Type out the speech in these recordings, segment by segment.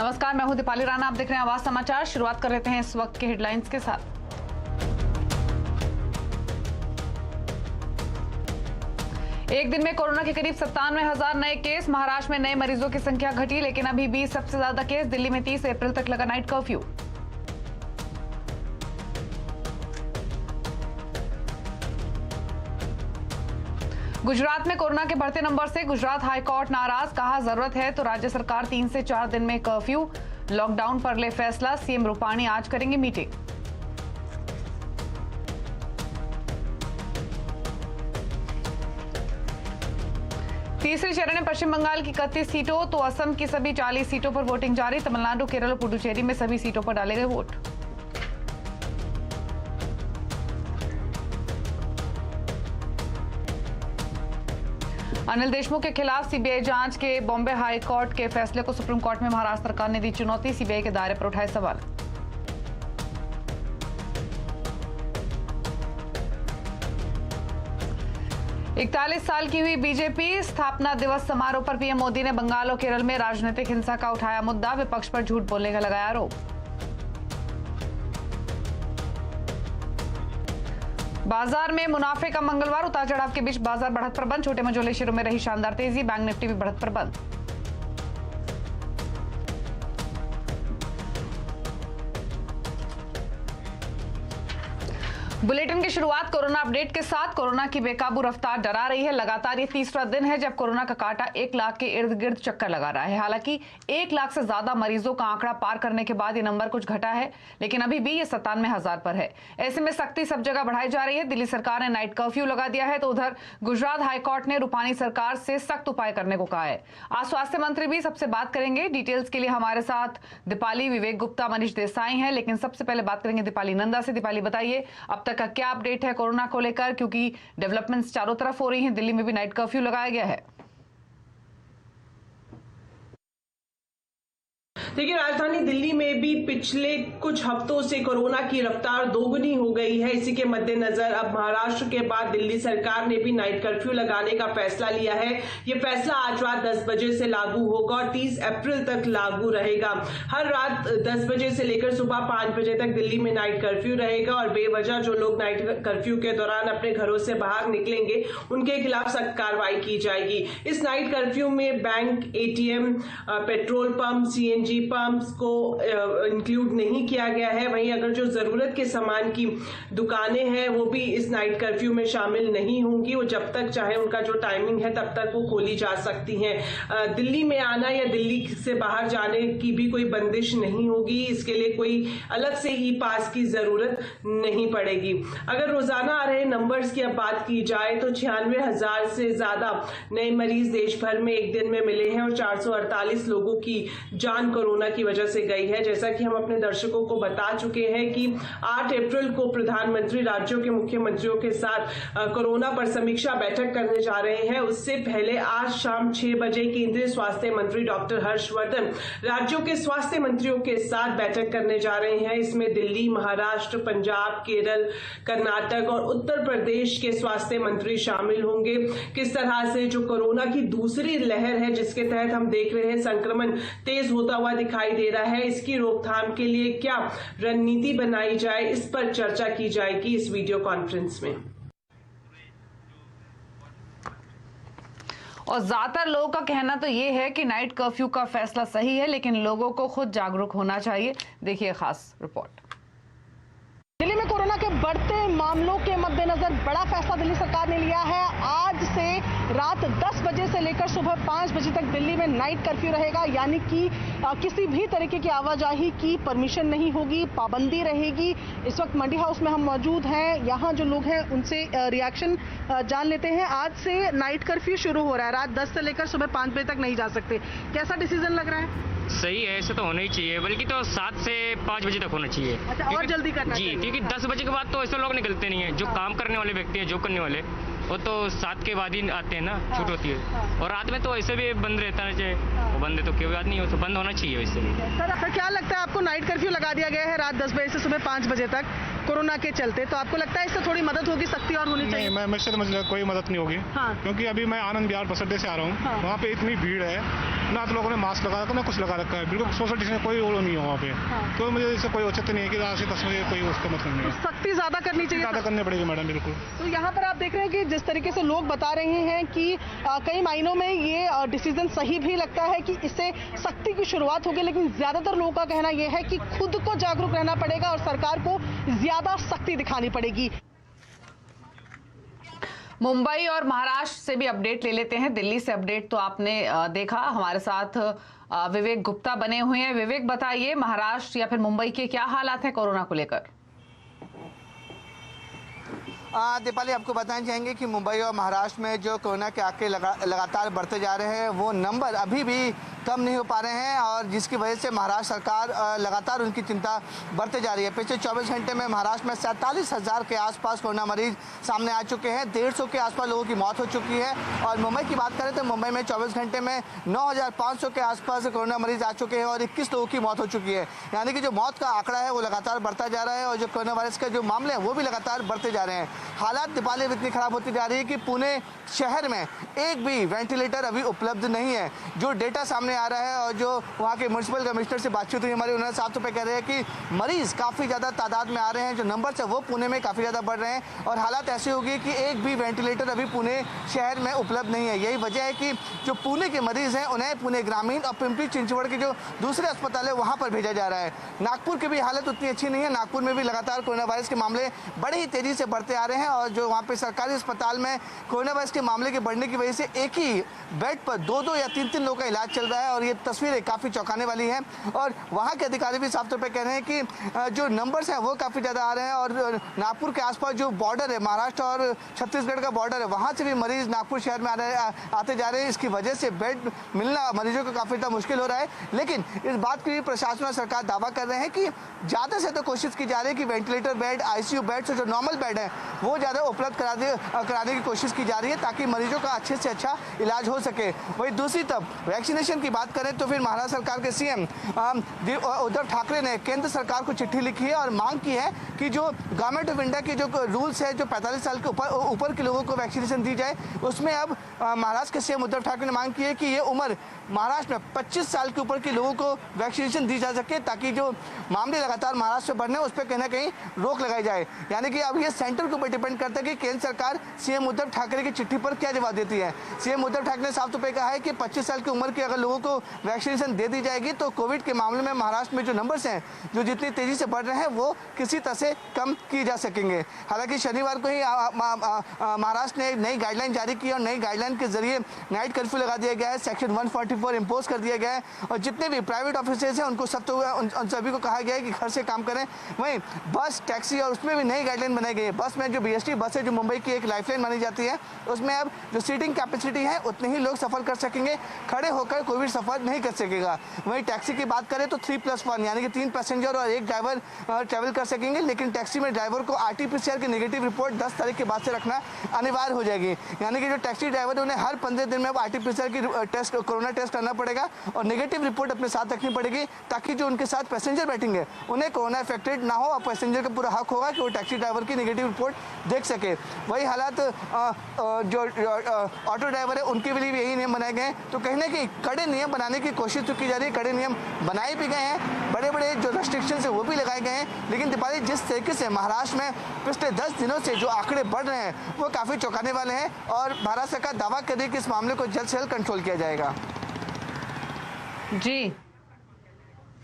नमस्कार, मैं हूं दीपाली राणा। आप देख रहे हैं आवाज समाचार। शुरुआत कर लेते हैं इस वक्त के हेडलाइंस के साथ। एक दिन में कोरोना के करीब 97,000 नए केस। महाराष्ट्र में नए मरीजों की संख्या घटी, लेकिन अभी भी सबसे ज्यादा केस। दिल्ली में 30 अप्रैल तक लगा नाइट कर्फ्यू। गुजरात में कोरोना के बढ़ते नंबर से गुजरात हाईकोर्ट नाराज। कहा, जरूरत है तो राज्य सरकार 3 से 4 दिन में कर्फ्यू, लॉकडाउन पर ले फैसला। सीएम रूपाणी आज करेंगे मीटिंग। तीसरे चरण में पश्चिम बंगाल की 31 सीटों तो असम की सभी 40 सीटों पर वोटिंग जारी। तमिलनाडु, केरल और पुडुचेरी में सभी सीटों पर डाले गए वोट। अनिल देशमुख के खिलाफ सीबीआई जांच के बॉम्बे हाई कोर्ट के फैसले को सुप्रीम कोर्ट में महाराष्ट्र सरकार ने दी चुनौती। सीबीआई के दायरे पर उठाए सवाल। इकतालीस साल की हुई बीजेपी स्थापना दिवस समारोह पर पीएम मोदी ने बंगाल और केरल में राजनीतिक हिंसा का उठाया मुद्दा। विपक्ष पर झूठ बोलने का लगाया आरोप। बाजार में मुनाफे का मंगलवार। उतार चढ़ाव के बीच बाजार बढ़त पर बंद। छोटे मझोले शेयरों में रही शानदार तेजी। बैंक निफ्टी भी बढ़त पर बंद। बुलेटिन की शुरुआत कोरोना अपडेट के साथ। कोरोना की बेकाबू रफ्तार डरा रही है। लगातार ये तीसरा दिन है जब कोरोना का कांटा 1 लाख के इर्द गिर्द चक्कर लगा रहा है। हालांकि 1 लाख से ज्यादा मरीजों का आंकड़ा पार करने के बाद ये नंबर कुछ घटा है, लेकिन अभी भी ये 97,000 पर है। ऐसे में सख्ती सब जगह बढ़ाई जा रही है। दिल्ली सरकार ने नाइट कर्फ्यू लगा दिया है, तो उधर गुजरात हाईकोर्ट ने रूपाणी सरकार से सख्त उपाय करने को कहा है। आज स्वास्थ्य मंत्री भी सबसे बात करेंगे। डिटेल्स के लिए हमारे साथ दीपाली, विवेक गुप्ता, मनीष देसाई हैं, लेकिन सबसे पहले बात करेंगे दीपाली नंदा से। दीपाली, बताइए अब तक का क्या अपडेट है कोरोना को लेकर, क्योंकि डेवलपमेंट्स चारों तरफ हो रही हैं। दिल्ली में भी नाइट कर्फ्यू लगाया गया है। देखिए, राजधानी दिल्ली में भी पिछले कुछ हफ्तों से कोरोना की रफ्तार दोगुनी हो गई है। इसी के मद्देनजर अब महाराष्ट्र के बाद दिल्ली सरकार ने भी नाइट कर्फ्यू लगाने का फैसला लिया है। ये फैसला आज रात 10 बजे से लागू होगा और 30 अप्रैल तक लागू रहेगा। हर रात 10 बजे से लेकर सुबह 5 बजे तक दिल्ली में नाइट कर्फ्यू रहेगा और बेवजह जो लोग नाइट कर्फ्यू के दौरान अपने घरों से बाहर निकलेंगे उनके खिलाफ सख्त कार्रवाई की जाएगी। इस नाइट कर्फ्यू में bank, ATM, petrol pump, CNG pumps को इंक्लूड नहीं किया गया है। वहीं अगर जो जरूरत के सामान की दुकानें हैं वो भी इस नाइट कर्फ्यू में शामिल नहीं होंगी। वो जब तक चाहे उनका जो टाइमिंग है तब तक वो खोली जा सकती हैं। दिल्ली में आना या दिल्ली से बाहर जाने की भी कोई बंदिश नहीं होगी। इसके लिए कोई अलग से ई पास की जरूरत नहीं पड़ेगी। अगर रोजाना आ रहे नंबर्स की अब बात की जाए तो 96,000 से ज्यादा नए मरीज देश भर में एक दिन में मिले हैं और 448 लोगों की जान कोरोना की वजह से गई है। जैसा कि हम अपने दर्शकों को बता चुके हैं कि 8 अप्रैल को प्रधानमंत्री राज्यों के मुख्यमंत्रियों के साथ कोरोना पर समीक्षा बैठक करने जा रहे हैं। उससे पहले आज शाम 6 बजे केंद्रीय स्वास्थ्य मंत्री डॉक्टर हर्षवर्धन राज्यों के स्वास्थ्य मंत्रियों के साथ बैठक करने जा रहे हैं। इसमें दिल्ली, महाराष्ट्र, पंजाब, केरल, कर्नाटक और उत्तर प्रदेश के स्वास्थ्य मंत्री शामिल होंगे। किस तरह से जो कोरोना की दूसरी लहर है जिसके तहत हम देख रहे हैं संक्रमण तेज होता हुआ दिखाई दे रहा है, इसकी रोकथाम के लिए क्या रणनीति बनाई जाए, इस पर चर्चा की जाएगी इस वीडियो कॉन्फ्रेंस में। और ज्यादातर लोगों का कहना तो ये है कि नाइट कर्फ्यू का फैसला सही है, लेकिन लोगों को खुद जागरूक होना चाहिए। देखिए खास रिपोर्ट। दिल्ली में कोरोना के बढ़ते मामलों के मद्देनजर बड़ा फैसला दिल्ली सरकार ने लिया है। आज से रात 10 बजे से लेकर सुबह 5 बजे तक दिल्ली में नाइट कर्फ्यू रहेगा, यानी कि किसी भी तरीके की आवाजाही की परमिशन नहीं होगी, पाबंदी रहेगी। इस वक्त मंडी हाउस में हम मौजूद हैं। यहाँ जो लोग हैं उनसे रिएक्शन जान लेते हैं। आज से नाइट कर्फ्यू शुरू हो रहा है, रात 10 से लेकर सुबह 5 बजे तक नहीं जा सकते। कैसा डिसीजन लग रहा है? सही है, ऐसे तो होना ही चाहिए, बल्कि तो 7 से 5 बजे तक होना चाहिए। अच्छा, और जल्दी करना जी, क्योंकि 10 बजे के बाद तो ऐसे लोग निकलते नहीं है। जो काम करने वाले व्यक्ति हैं, जॉब करने वाले, वो तो 7 के बाद ही आते हैं ना, छूट होती है। और रात में तो ऐसे भी बंद रहता है, चाहे वो बंद है तो कोई बात नहीं हो, तो बंद होना चाहिए वैसे भी। सर क्या लगता है आपको, नाइट कर्फ्यू लगा दिया गया है रात 10 बजे से सुबह 5 बजे तक कोरोना के चलते, तो आपको लगता है इससे थोड़ी मदद होगी, सख्ती और होनी चाहिए? मैं कोई मदद नहीं होगी। हाँ। क्योंकि अभी मैं आनंद विहार बस अड्डे से आ रहा हूँ। हाँ। वहाँ पे इतनी भीड़ है, ना तो लोगों ने मास्क लगा रखा ना कुछ लगा रखा है, बिल्कुल सोशल डिस्टेंस कोई वो नहीं है वहाँ पे। तो मुझे इससे कोई औचित्य नहीं है कि आज से 10 बजे कोई उसका मतलब नहीं है। सख्ती ज्यादा करनी चाहिए, ज़्यादा करनी पड़ेगी मैडम, बिल्कुल। तो यहाँ पर आप देख रहे हैं कि जिस तरीके से लोग बता रहे हैं कि कई मायनों में ये डिसीजन सही भी लगता है कि इससे सख्ती की शुरुआत होगी, लेकिन ज्यादातर लोगों का कहना यह है कि खुद को जागरूक रहना पड़ेगा और सरकार को ज्यादा सख्ती दिखानी पड़ेगी। मुंबई और महाराष्ट्र से भी अपडेट ले लेते हैं। दिल्ली से अपडेट तो आपने देखा, हमारे साथ विवेक गुप्ता बने हुए हैं। विवेक, बताइए महाराष्ट्र या फिर मुंबई के क्या हालात हैं कोरोना को लेकर? दीपाली, आपको बताना चाहेंगे कि मुंबई और महाराष्ट्र में जो कोरोना के आंकड़े लगातार बढ़ते जा रहे हैं, वो नंबर अभी भी कम नहीं हो पा रहे हैं और जिसकी वजह से महाराष्ट्र सरकार लगातार उनकी चिंता बढ़ते जा रही है। पिछले 24 घंटे में महाराष्ट्र में 47,000 के आसपास कोरोना मरीज सामने आ चुके हैं, 150 के आसपास लोगों की मौत हो चुकी है। और मुंबई की बात करें तो मुंबई में 24 घंटे में 9,500 के आसपास कोरोना मरीज आ चुके हैं और 21 लोगों की मौत हो चुकी है। यानी कि जो मौत का आंकड़ा है वो लगातार बढ़ता जा रहा है और जो कोरोना वायरस के जो मामले हैं वो भी लगातार बढ़ते जा रहे हैं। हालात दीपाली इतनी खराब होती जा रही है कि पुणे शहर में एक भी वेंटिलेटर अभी उपलब्ध नहीं है। जो डेटा सामने आ रहा है और जो वहाँ के म्युनिसिपल कमिश्नर से बातचीत हुई हमारी, उन्होंने साफ तौर पे कह रहे हैं कि मरीज काफ़ी ज़्यादा तादाद में आ रहे हैं, जो नंबर है वो पुणे में काफ़ी ज़्यादा बढ़ रहे हैं और हालात ऐसी होगी कि एक भी वेंटिलेटर अभी पुणे शहर में उपलब्ध नहीं है। यही वजह है कि जो पुणे के मरीज़ हैं उन्हें पुणे ग्रामीण और पिंपरी चिंचवड़ के जो दूसरे अस्पताल है वहाँ पर भेजा जा रहा है। नागपुर की भी हालत उतनी अच्छी नहीं है, नागपुर में भी लगातार कोरोना वायरस के मामले बड़े ही तेज़ी से बढ़ते आ रहे हैं और जो वहाँ पर सरकारी अस्पताल में कोरोना वायरस के मामले के बढ़ने की वजह से एक ही बेड पर 2-2 या 3-3 लोगों का इलाज चल रहा है और ये तस्वीरें काफ़ी चौंकाने वाली हैं। और वहाँ के अधिकारी भी साफ तौर पे कह रहे हैं कि जो नंबर्स हैं वो काफ़ी ज़्यादा आ रहे हैं और नागपुर के आसपास जो बॉर्डर है, महाराष्ट्र और छत्तीसगढ़ का बॉर्डर है, वहाँ से भी मरीज़ नागपुर शहर में आते जा रहे हैं। इसकी वजह से बेड मिलना मरीजों को काफ़ी ज़्यादा मुश्किल हो रहा है। लेकिन इस बात की प्रशासन और सरकार दावा कर रहे हैं कि ज़्यादा से तो कोशिश की जा रही है कि वेंटिलेटर बेड, ICU बेड से जो नॉर्मल बेड है वो ज़्यादा उपलब्ध कराने की कोशिश की जा रही है ताकि मरीजों का अच्छे से अच्छा इलाज हो सके। वही दूसरी तरफ वैक्सीनेशन की बात करें तो फिर महाराष्ट्र सरकार के CM उद्धव ठाकरे ने केंद्र सरकार को चिट्ठी लिखी है और मांग की है कि जो गवर्नमेंट ऑफ इंडिया के जो रूल्स है, जो 45 साल के ऊपर के लोगों को वैक्सीनेशन दी जाए, उसमें अब महाराष्ट्र के CM उद्धव ठाकरे ने मांग की है कि ये उम्र महाराष्ट्र में 25 साल के ऊपर के लोगों को वैक्सीनेशन दी जा सके ताकि जो मामले लगातार महाराष्ट्र में बढ़ने उस पर कहीं ना कहीं रोक लगाई जाए। यानी कि अब ये सेंटर के ऊपर डिपेंड करता है कि केंद्र सरकार CM उद्धव ठाकरे की चिट्ठी पर क्या जवाब देती है। CM उद्धव ठाकरे ने साफ तौर पर कहा है कि 25 साल की उम्र के अगर लोगों को वैक्सीनेशन दे दी जाएगी तो कोविड के मामले में महाराष्ट्र में जो नंबर्स हैं जो जितनी तेजी से बढ़ रहे हैं वो किसी तरह से कम किए जा सकेंगे। हालांकि शनिवार को ही महाराष्ट्र ने नई गाइडलाइन जारी की और नई गाइडलाइन के जरिए नाइट कर्फ्यू लगा दिया गया है, सेक्शन 144 इम्पोज कर दिया गया है और जितने भी प्राइवेट ऑफिसेज हैं उनको उन सभी को कहा गया है कि घर से काम करें। वहीं बस, टैक्सी और उसमें भी नई गाइडलाइन बनाई गई है। बस में जो BST बस है जो मुंबई की एक लाइफलाइन मानी जाती है, उसमें अब जो सीटिंग कैपेसिटी है उतने ही लोग सफर कर सकेंगे, खड़े होकर कोई भी सफर नहीं कर सकेगा। वहीं टैक्सी की बात करें तो 3+1 यानी कि 3 पैसेंजर और 1 ड्राइवर ट्रैवल कर सकेंगे, लेकिन टैक्सी में ड्राइवर को RT-PCR की नेगेटिव रिपोर्ट 10 तारीख के बाद से रखना अनिवार्य हो जाएगी। यानी कि जो टैक्सी ड्राइवर है उन्हें हर 15 दिन में RT-PCR की कोरोना टेस्ट करना पड़ेगा और नेगेटिव रिपोर्ट अपने साथ रखनी पड़ेगी ताकि जो उनके साथ पैसेंजर बैठेंगे उन्हें कोरोना इफेक्टेड ना हो और पैसेंजर का पूरा हक होगा कि वो टैक्सी ड्राइवर की नेगेटिव रिपोर्ट देख सके। वही हालात जो ऑटो ड्राइवर है उनके लिए भी यही नियम बनाए गए हैं। तो कहीं ना कहीं कड़े नियम बनाने की कोशिश तो की जा रही है, कड़े नियम बनाए भी गए हैं, बड़े बड़े जो रेस्ट्रिक्शन है वो भी लगाए गए हैं। लेकिन दीपाली, जिस तरीके से महाराष्ट्र में पिछले 10 दिनों से जो आंकड़े बढ़ रहे हैं वो काफ़ी चौंकाने वाले हैं और भारत सरकार दावा कर रही है कि इस मामले को जल्द से जल्द कंट्रोल किया जाएगा। जी,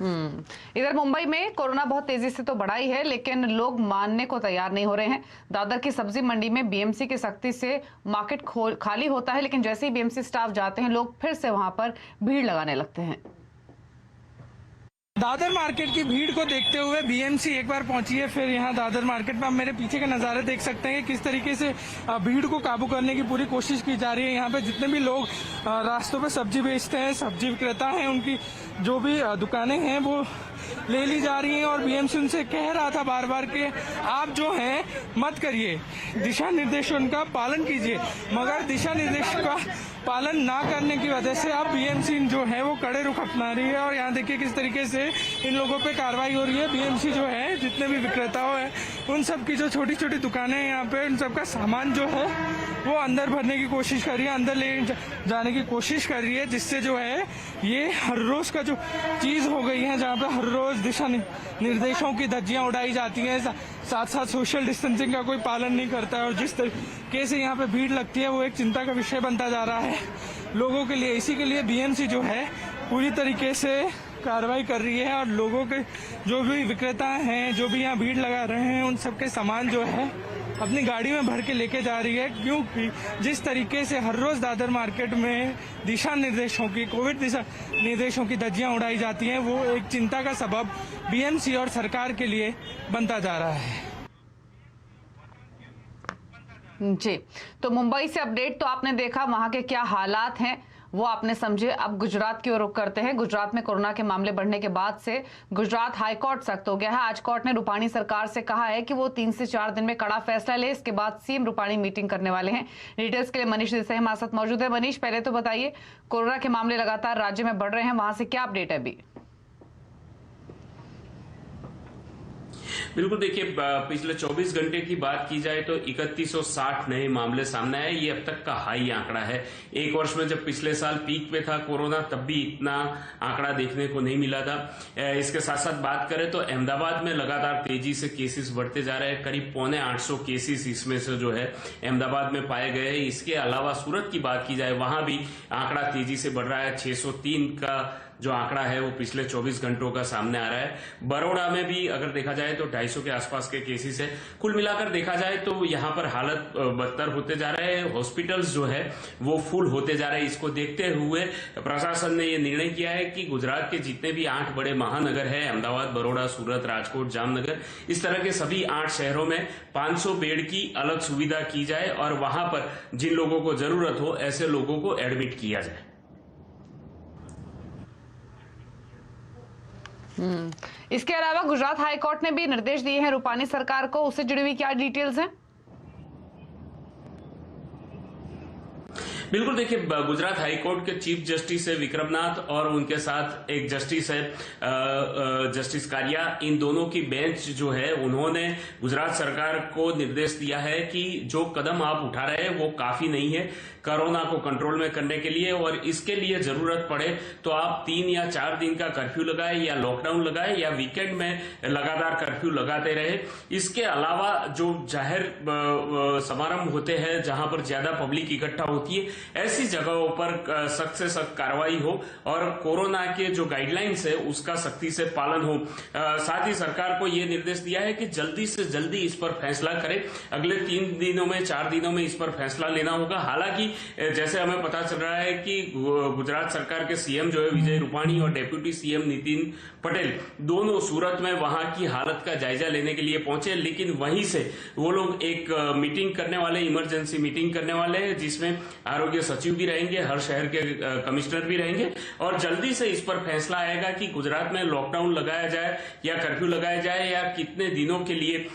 इधर मुंबई में कोरोना बहुत तेजी से तो बढ़ा ही है, लेकिन लोग मानने को तैयार नहीं हो रहे हैं। दादर की सब्जी मंडी में BMC की सख्ती से मार्केट खाली होता है, लेकिन जैसे ही BMC स्टाफ जाते हैं लोग फिर से वहां पर भीड़ लगाने लगते हैं। दादर मार्केट की भीड़ को देखते हुए BMC एक बार पहुंची है फिर यहाँ दादर मार्केट में। आप मेरे पीछे का नज़ारा देख सकते हैं कि किस तरीके से भीड़ को काबू करने की पूरी कोशिश की जा रही है। यहाँ पे जितने भी लोग रास्तों पे सब्जी बेचते हैं, सब्जी विक्रेता हैं, उनकी जो भी दुकानें हैं वो ले ली जा रही हैं और BMC उनसे कह रहा था बार बार कि आप जो हैं मत करिए, दिशा निर्देशों का पालन कीजिए, मगर दिशा निर्देश का पालन ना करने की वजह से अब बीएमसी जो है वो कड़े रुख अपना रही है। और यहाँ देखिए किस तरीके से इन लोगों पे कार्रवाई हो रही है। बीएमसी जो है जितने भी विक्रेताओं हैं उन सब की जो छोटी छोटी दुकानें हैं यहाँ पे, उन सब का सामान जो है वो अंदर भरने की कोशिश कर रही है, अंदर ले जाने की कोशिश कर रही है, जिससे जो है ये हर रोज का जो चीज हो गई है, जहाँ पे हर रोज दिशा निर्देशों की धज्जियां उड़ाई जाती हैं, साथ साथ सोशल डिस्टेंसिंग का कोई पालन नहीं करता है, और जिस तरीके से यहाँ पे भीड़ लगती है वो एक चिंता का विषय बनता जा रहा है लोगों के लिए। इसी के लिए बीएमसी जो है पूरी तरीके से कार्रवाई कर रही है और लोगों के जो भी विक्रेता हैं, जो भी यहाँ भीड़ लगा रहे हैं, उन सबके सामान जो है अपनी गाड़ी में भर के लेके जा रही है। क्योंकि जिस तरीके से हर रोज दादर मार्केट में दिशा निर्देशों की, कोविड दिशा निर्देशों की धज्जियां उड़ाई जाती हैं, वो एक चिंता का सबब बीएमसी और सरकार के लिए बनता जा रहा है। जी, तो मुंबई से अपडेट तो आपने देखा, वहां के क्या हालात हैं वो आपने समझे। अब गुजरात की ओर रुख करते हैं। गुजरात में कोरोना के मामले बढ़ने के बाद से गुजरात हाईकोर्ट सख्त हो गया है। आज कोर्ट ने रूपाणी सरकार से कहा है कि वो 3 से 4 दिन में कड़ा फैसला ले। इसके बाद सीएम रूपाणी मीटिंग करने वाले हैं। डिटेल्स के लिए मनीष देसाई हमारे साथ मौजूद है। मनीष, पहले तो बताइए, कोरोना के मामले लगातार राज्य में बढ़ रहे हैं, वहां से क्या अपडेट है अभी? बिल्कुल, देखिए पिछले 24 घंटे की बात की जाए तो 3160 नए मामले सामने आए। ये अब तक का हाई आंकड़ा है। एक वर्ष में जब पिछले साल पीक पे था कोरोना, तब भी इतना आंकड़ा देखने को नहीं मिला था। इसके साथ साथ बात करें तो अहमदाबाद में लगातार तेजी से केसेस बढ़ते जा रहे हैं। करीब 850 केसेस इसमें से जो है अहमदाबाद में पाए गए हैं। इसके अलावा सूरत की बात की जाए, वहां भी आंकड़ा तेजी से बढ़ रहा है। 603 का जो आंकड़ा है वो पिछले 24 घंटों का सामने आ रहा है। बड़ौदा में भी अगर देखा जाए तो 250 के आसपास के केसेस है। कुल मिलाकर देखा जाए तो यहाँ पर हालत बदतर होते जा रहे हैं। हॉस्पिटल्स जो है वो फुल होते जा रहे हैं। इसको देखते हुए प्रशासन ने ये निर्णय किया है कि गुजरात के जितने भी 8 बड़े महानगर है, अहमदाबाद, बड़ौदा, सूरत, राजकोट, जामनगर, इस तरह के सभी 8 शहरों में 500 बेड की अलग सुविधा की जाए और वहां पर जिन लोगों को जरूरत हो ऐसे लोगों को एडमिट किया जाए। इसके अलावा गुजरात हाईकोर्ट ने भी निर्देश दिए हैं रूपाणी सरकार को, उससे जुड़ी हुई क्या डिटेल्स हैं? बिल्कुल, देखिए गुजरात हाईकोर्ट के चीफ जस्टिस है विक्रमनाथ और उनके साथ एक जस्टिस है जस्टिस कारिया। इन दोनों की बेंच जो है उन्होंने गुजरात सरकार को निर्देश दिया है कि जो कदम आप उठा रहे हैं वो काफी नहीं है कोरोना को कंट्रोल में करने के लिए, और इसके लिए जरूरत पड़े तो आप 3 या 4 दिन का कर्फ्यू लगाए या लॉकडाउन लगाए या वीकेंड में लगातार कर्फ्यू लगाते रहे। इसके अलावा जो जाहिर समारंभ होते हैं जहां पर ज्यादा पब्लिक इकट्ठा होती है, ऐसी जगहों पर सख्त से सख्त कार्रवाई हो और कोरोना के जो गाइडलाइंस है उसका सख्ती से पालन हो। साथ ही सरकार को यह निर्देश दिया है कि जल्दी से जल्दी इस पर फैसला करें। अगले 3 दिनों में 4 दिनों में इस पर फैसला लेना होगा। हालांकि जैसे हमें पता चल रहा है कि गुजरात सरकार के सीएम जो है विजय रूपाणी और डेप्यूटी सीएम नितिन पटेल दोनों सूरत में वहां की हालत का जायजा लेने के लिए पहुंचे, लेकिन वहीं से वो लोग एक मीटिंग करने वाले, इमरजेंसी मीटिंग करने वाले हैं जिसमें आरोग्य सचिव भी रहेंगे, हर शहर के कमिश्नर भी रहेंगे और जल्दी से इस पर फैसला आएगा कि गुजरात में लॉकडाउन लगाया जाए या कर्फ्यू लगाया जाए या कितने दिनों के लिए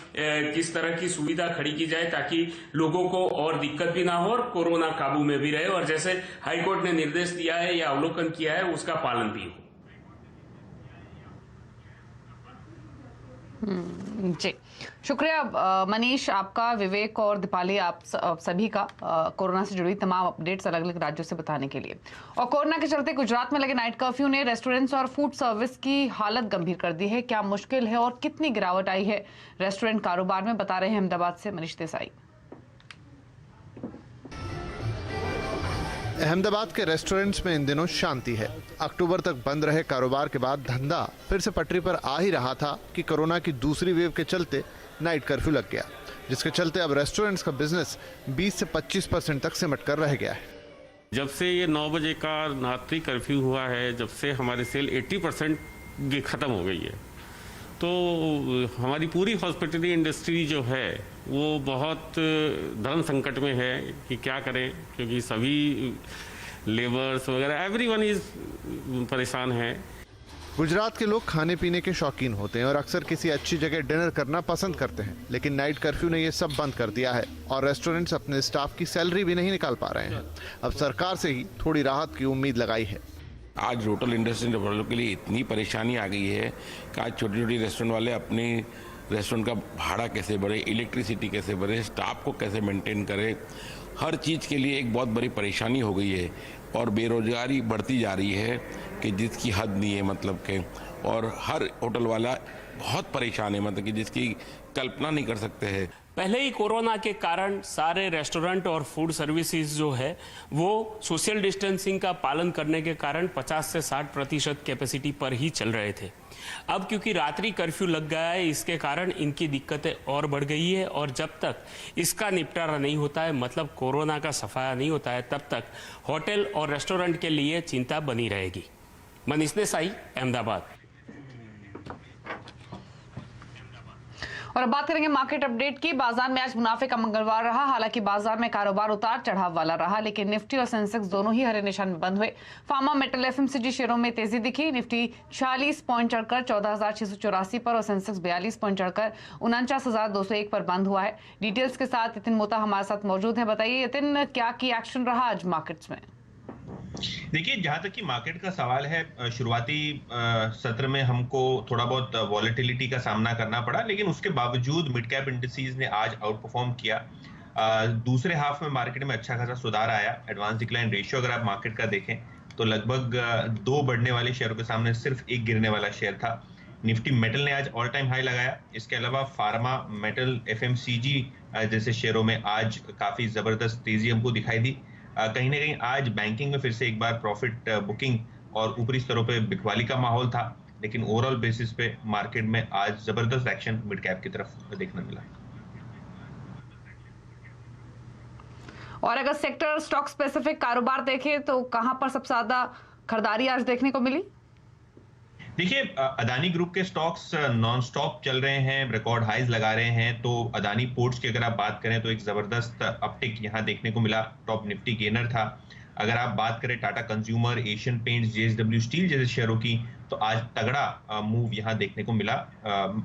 किस तरह की सुविधा खड़ी की जाए ताकि लोगों को और दिक्कत भी ना हो और कोरोना काबू में भी रहे, और जैसे हाईकोर्ट ने निर्देश दिया है या अवलोकन किया है उसका पालन भी हो। जी, शुक्रिया मनीष आपका, विवेक और दीपाली आप सभी का कोरोना से जुड़ी तमाम अपडेट्स अलग अलग राज्यों से बताने के लिए। और कोरोना के चलते गुजरात में लगे नाइट कर्फ्यू ने रेस्टोरेंट्स और फूड सर्विस की हालत गंभीर कर दी है। क्या मुश्किल है और कितनी गिरावट आई है रेस्टोरेंट कारोबार में, बता रहे हैं अहमदाबाद से मनीष देसाई। अहमदाबाद के रेस्टोरेंट्स में इन दिनों शांति है। अक्टूबर तक बंद रहे कारोबार के बाद धंधा फिर से पटरी पर आ ही रहा था कि कोरोना की दूसरी वेव के चलते नाइट कर्फ्यू लग गया, जिसके चलते अब रेस्टोरेंट्स का बिजनेस 20 से 25% तक सिमट कर रह गया है। जब से ये 9 बजे का रात्रि कर्फ्यू हुआ है, जब से हमारी सेल 80% खत्म हो गई है, तो हमारी पूरी हॉस्पिटलिटी इंडस्ट्री जो है वो बहुत धर्म संकट में है कि क्या करें, क्योंकि सभी लेबर्स वगैरह एवरीवन इज परेशान है। गुजरात के लोग खाने पीने के शौकीन होते हैं और अक्सर किसी अच्छी जगह डिनर करना पसंद करते हैं, लेकिन नाइट कर्फ्यू ने ये सब बंद कर दिया है और रेस्टोरेंट्स अपने स्टाफ की सैलरी भी नहीं निकाल पा रहे हैं। अब सरकार से ही थोड़ी राहत की उम्मीद लगाई है। आज होटल इंडस्ट्री वालों के लिए इतनी परेशानी आ गई है कि आज छोटी छोटी रेस्टोरेंट वाले अपने रेस्टोरेंट का भाड़ा कैसे भरे, इलेक्ट्रिसिटी कैसे भरे, स्टाफ को कैसे मेंटेन करे, हर चीज़ के लिए एक बहुत बड़ी परेशानी हो गई है और बेरोजगारी बढ़ती जा रही है कि जिसकी हद नहीं है, मतलब के, और हर होटल वाला बहुत परेशान है, मतलब कि जिसकी कल्पना नहीं कर सकते हैं। पहले ही कोरोना के कारण सारे रेस्टोरेंट और फूड सर्विसेज जो है वो सोशल डिस्टेंसिंग का पालन करने के कारण 50 से 60% कैपेसिटी पर ही चल रहे थे। अब क्योंकि रात्रि कर्फ्यू लग गया है, इसके कारण इनकी दिक्कतें और बढ़ गई है और जब तक इसका निपटारा नहीं होता है, मतलब कोरोना का सफाया नहीं होता है, तब तक होटल और रेस्टोरेंट के लिए चिंता बनी रहेगी। मनीष देसाई, अहमदाबाद। और अब बात करेंगे मार्केट अपडेट की। बाजार में आज मुनाफे का मंगलवार रहा। हालांकि बाजार में कारोबार उतार चढ़ाव वाला रहा, लेकिन निफ्टी और सेंसेक्स दोनों ही हरे निशान में बंद हुए। फार्मा, मेटल, एफएमसीजी शेयरों में तेजी दिखी। निफ्टी 46 पॉइंट चढ़कर 14,684 पर और सेंसेक्स 42 पॉइंट चढ़कर 49,201 पर बंद हुआ है। डिटेल्स के साथ यतिन मोता हमारे साथ मौजूद है। बताइए यतिन, क्या की एक्शन रहा आज मार्केट्स में? देखिए, जहां तक कि मार्केट का सवाल है, शुरुआती सत्र में हमको थोड़ा बहुत वॉलेटिलिटी का सामना करना पड़ा, लेकिन उसके बावजूद मिड कैप इंडिसेस ने आज आउट परफॉर्म किया। दूसरे हाफ में मार्केट में अच्छा खासा सुधार आया। एडवांस डिक्लाइन रेशियो अगर आप मार्केट का देखें तो लगभग 2 बढ़ने वाले शेयरों के सामने सिर्फ 1 गिरने वाला शेयर था। निफ्टी मेटल ने आज ऑल टाइम हाई लगाया। इसके अलावा फार्मा, मेटल, एफएमसीजी जैसे शेयरों में आज काफी जबरदस्त तेजी हमको दिखाई दी। कहीं ना कहीं आज बैंकिंग में फिर से एक बार प्रॉफिट बुकिंग और ऊपरी स्तरों पे बिकवाली का माहौल था, लेकिन ओवरऑल बेसिस पे मार्केट में आज जबरदस्त एक्शन मिड कैप की तरफ देखने मिला। और अगर सेक्टर स्टॉक स्पेसिफिक कारोबार देखें तो कहां पर सबसे ज्यादा खरीदारी आज देखने को मिली? देखिए, अदानी ग्रुप के स्टॉक्स नॉन स्टॉप चल रहे हैं, रिकॉर्ड हाइज लगा रहे हैं। तो अदानी पोर्ट्स की अगर आप बात करें तो एक जबरदस्त अपटिक यहां देखने को मिला, टॉप निफ्टी गेनर था। अगर आप बात करें Tata consumer, Asian paints, JSW steel जैसे शेयरों की, तो आज तगड़ा मूव यहां देखने को मिला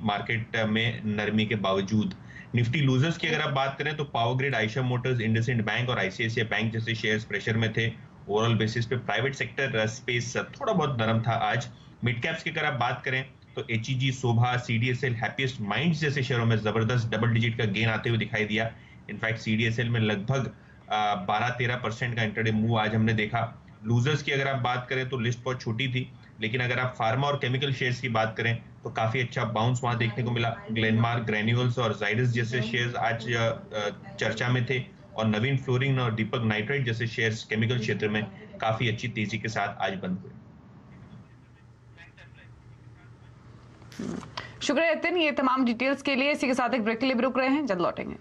मार्केट में नरमी के बावजूद। निफ्टी लूजर्स की अगर आप बात करें तो power grid, Ayesha Motors, IndusInd bank और आईसीआईसीआई बैंक जैसे शेयर्स प्रेशर में थे। ओवरऑल बेसिस पे प्राइवेट सेक्टर स्पेस थोड़ा बहुत नरम था आज। मिड कैप्स की अगर आप बात करें तो एचईजी, शोभा, सीडीएसएल, हैप्पीएस्ट माइंड्स जैसे शेयरों में जबरदस्त डबल डिजिट का गेन आते हुए दिखाई दिया। इनफैक्ट सीडीएसएल में लगभग 12-13% का इंटरडे मूव आज हमने देखा। लूजर्स की अगर आप बात करें तो लिस्ट बहुत छोटी थी, लेकिन अगर आप फार्मा और केमिकल शेयर्स की बात करें तो काफी अच्छा बाउंस वहां देखने को मिला। ग्लेनमार्क, ग्रेन्यूल्स और जाइडस जैसे शेयर्स आज चर्चा में थे और नवीन फ्लोरिन और दीपक नाइट्राइट जैसे शेयर्स केमिकल क्षेत्र में काफी अच्छी तेजी के साथ आज बंद हुए। शुक्रिया यतिन, ये तमाम डिटेल्स के लिए। इसी के साथ एक ब्रेक के लिए भी रुक रहे हैं, जल्द लौटेंगे।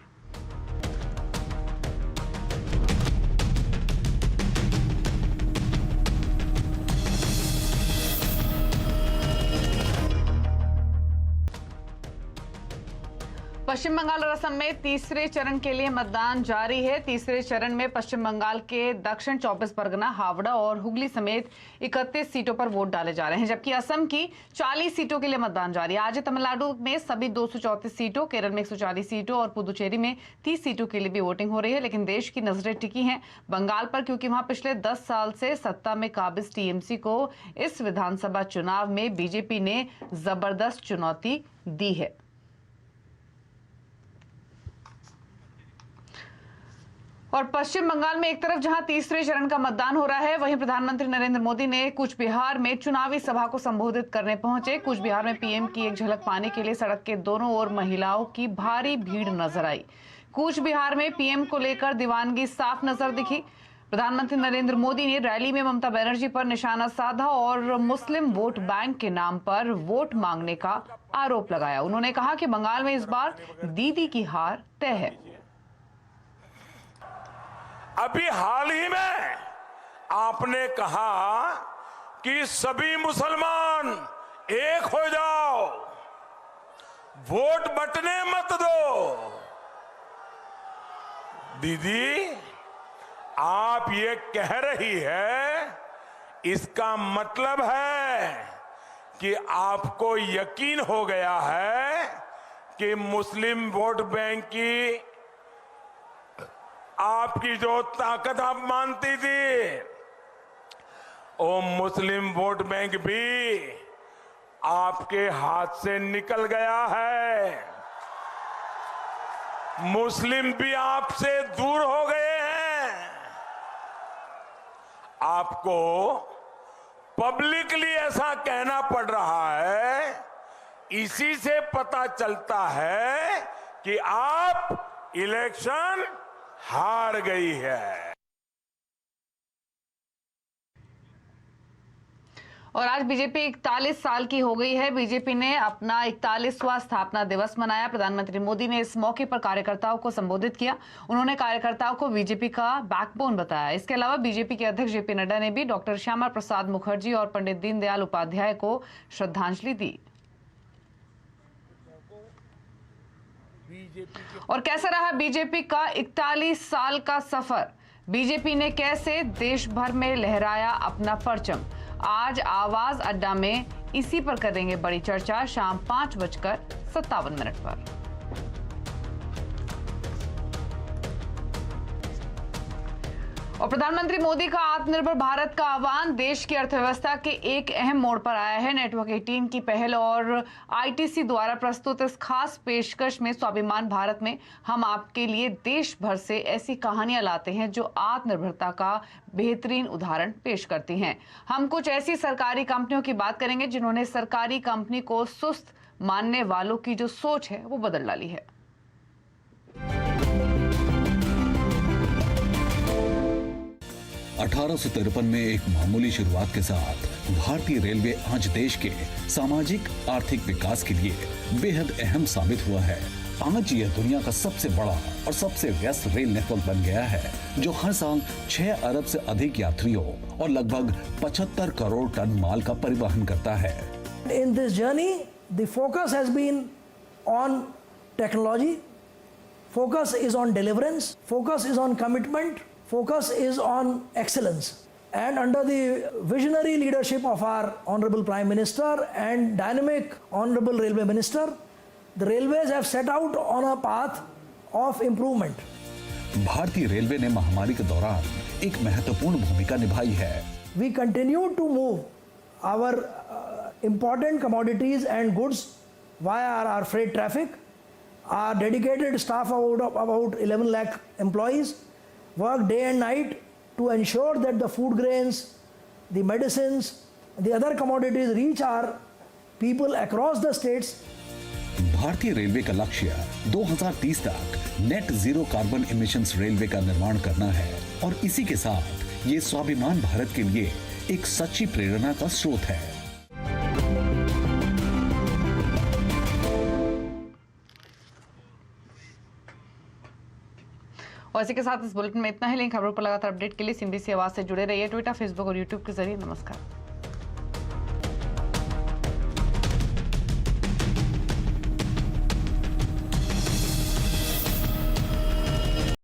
पश्चिम बंगाल और असम में तीसरे चरण के लिए मतदान जारी है। तीसरे चरण में पश्चिम बंगाल के दक्षिण 24 परगना, हावड़ा और हुगली समेत 31 सीटों पर वोट डाले जा रहे हैं, जबकि असम की 40 सीटों के लिए मतदान जारी है। आज तमिलनाडु में सभी 234 सीटों, केरल में 140 सीटों और पुदुचेरी में 30 सीटों के लिए भी वोटिंग हो रही है। लेकिन देश की नजरें टिकी हैं बंगाल पर, क्योंकि वहां पिछले 10 साल से सत्ता में काबिज टीएमसी को इस विधानसभा चुनाव में बीजेपी ने जबरदस्त चुनौती दी है। और पश्चिम बंगाल में एक तरफ जहां तीसरे चरण का मतदान हो रहा है, वहीं प्रधानमंत्री नरेंद्र मोदी ने कूच बिहार में चुनावी सभा को संबोधित करने पहुंचे। कूच बिहार में पीएम की एक झलक पाने के लिए सड़क के दोनों ओर महिलाओं की भारी भीड़ नजर आई। कूच बिहार में पीएम को लेकर दीवानगी साफ नजर दिखी। प्रधानमंत्री नरेंद्र मोदी ने रैली में ममता बनर्जी पर निशाना साधा और मुस्लिम वोट बैंक के नाम पर वोट मांगने का आरोप लगाया। उन्होंने कहा कि बंगाल में इस बार दीदी की हार तय है। अभी हाल ही में आपने कहा कि सभी मुसलमान एक हो जाओ, वोट बंटने मत दो। दीदी, आप ये कह रही है, इसका मतलब है कि आपको यकीन हो गया है कि मुस्लिम वोट बैंक की आपकी जो ताकत आप मानती थी, वो मुस्लिम वोट बैंक भी आपके हाथ से निकल गया है। मुस्लिम भी आपसे दूर हो गए हैं। आपको पब्लिकली ऐसा कहना पड़ रहा है, इसी से पता चलता है कि आप इलेक्शन हार गई है। और आज बीजेपी 41 साल की हो गई है। बीजेपी ने अपना 41वां स्थापना दिवस मनाया। प्रधानमंत्री मोदी ने इस मौके पर कार्यकर्ताओं को संबोधित किया। उन्होंने कार्यकर्ताओं को बीजेपी का बैकबोन बताया। इसके अलावा बीजेपी के अध्यक्ष जेपी नड्डा ने भी डॉक्टर श्यामा प्रसाद मुखर्जी और पंडित दीनदयाल उपाध्याय को श्रद्धांजलि दी। और कैसा रहा बीजेपी का 41 साल का सफर? बीजेपी ने कैसे देश भर में लहराया अपना परचम? आज आवाज अड्डा में इसी पर करेंगे बड़ी चर्चा शाम 5:57 पर। और प्रधानमंत्री मोदी का आत्मनिर्भर भारत का आह्वान देश की अर्थव्यवस्था के एक अहम मोड़ पर आया है। नेटवर्क 18 की पहल और आईटीसी द्वारा प्रस्तुत इस खास पेशकश में स्वाभिमान भारत में हम आपके लिए देश भर से ऐसी कहानियां लाते हैं जो आत्मनिर्भरता का बेहतरीन उदाहरण पेश करती हैं। हम कुछ ऐसी सरकारी कंपनियों की बात करेंगे जिन्होंने सरकारी कंपनी को सुस्त मानने वालों की जो सोच है वो बदल डाली है। 1853 में एक मामूली शुरुआत के साथ भारतीय रेलवे आज देश के सामाजिक आर्थिक विकास के लिए बेहद अहम साबित हुआ है। आज यह दुनिया का सबसे बड़ा और सबसे व्यस्त रेल नेटवर्क बन गया है, जो हर साल 6 अरब से अधिक यात्रियों और लगभग 75 करोड़ टन माल का परिवहन करता है। In this journey, the focus has been on technology, focus is on deliverance, focus is on commitment, focus is on excellence. And under the visionary leadership of our Honorable Prime Minister and dynamic Honorable Railway Minister, the railways have set out on a path of improvement. भारतीय railway ने महामारी के दौरान एक महत्वपूर्ण भूमिका निभाई है। We continue to move our important commodities and goods via our freight traffic. Our dedicated staff of about 11 lakh employees work day and night to ensure that the food grains, the medicines, the other commodities reach our people across the states. भारतीय railway का लक्ष्य 2030 तक net zero carbon emissions railway का निर्माण करना है और इसी के साथ ये स्वाभिमान भारत के लिए एक सच्ची प्रेरणा का स्रोत है। और इसी के साथ इस बुलेटिन में इतना ही। लिंक खबरों पर लगातार अपडेट के लिए CNBC आवाज से जुड़े रहिए। ट्विटर, फेसबुक और यूट्यूब के जरिए। नमस्कार।